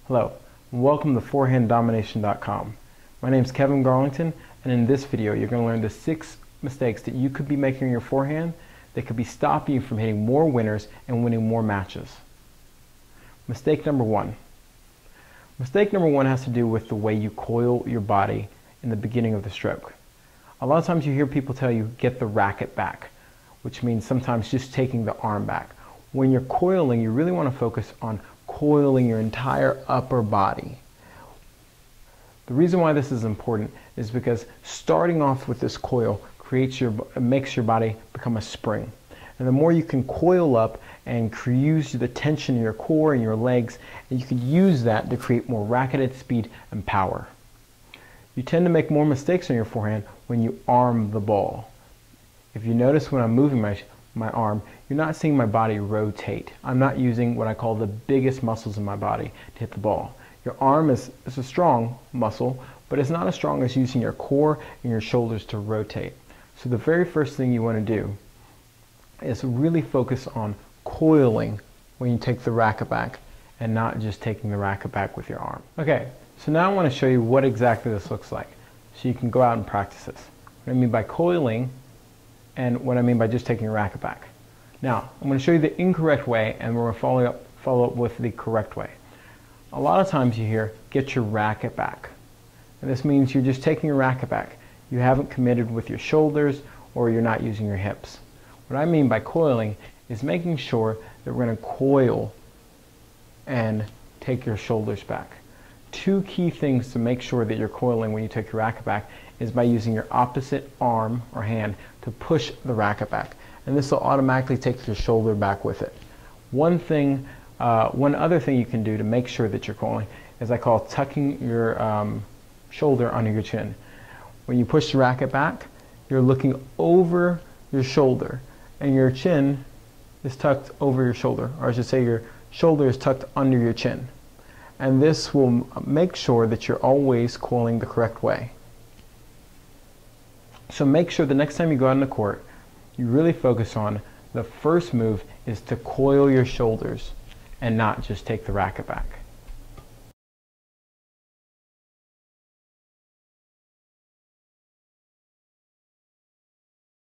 Hello, and welcome to forehanddomination.com. My name is Kevin Garlington, and in this video you're going to learn the 6 mistakes that you could be making in your forehand that could be stopping you from hitting more winners and winning more matches. Mistake number 1. Mistake number 1 has to do with the way you coil your body in the beginning of the stroke. A lot of times you hear people tell you, get the racket back, which means sometimes just taking the arm back. When you're coiling, you really want to focus on coiling your entire upper body. The reason why this is important is because starting off with this coil makes your body become a spring. And the more you can coil up and use the tension in your core and your legs, and you can use that to create more racketed speed and power. You tend to make more mistakes on your forehand when you arm the ball. If you notice when I'm moving my arm, you're not seeing my body rotate. I'm not using what I call the biggest muscles in my body to hit the ball. Your arm is a strong muscle, but it's not as strong as using your core and your shoulders to rotate. So the very first thing you want to do is really focus on coiling when you take the racket back and not just taking the racket back with your arm. Okay, so now I want to show you what exactly this looks like so you can go out and practice this. What I mean by coiling and what I mean by just taking your racket back. Now, I'm going to show you the incorrect way, and we're going to follow up with the correct way. A lot of times you hear, get your racket back. And this means you're just taking your racket back. You haven't committed with your shoulders, or you're not using your hips. What I mean by coiling is making sure that we're going to coil and take your shoulders back. 2 key things to make sure that you're coiling when you take your racket back is by using your opposite arm or hand to push the racket back. And this will automatically take your shoulder back with it. One other thing you can do to make sure that you're coiling is I call tucking your shoulder under your chin. When you push the racket back, you're looking over your shoulder and your chin is tucked over your shoulder, or I should say your shoulder is tucked under your chin. And this will make sure that you're always coiling the correct way. So make sure the next time you go out on the court, you really focus on the first move is to coil your shoulders and not just take the racket back.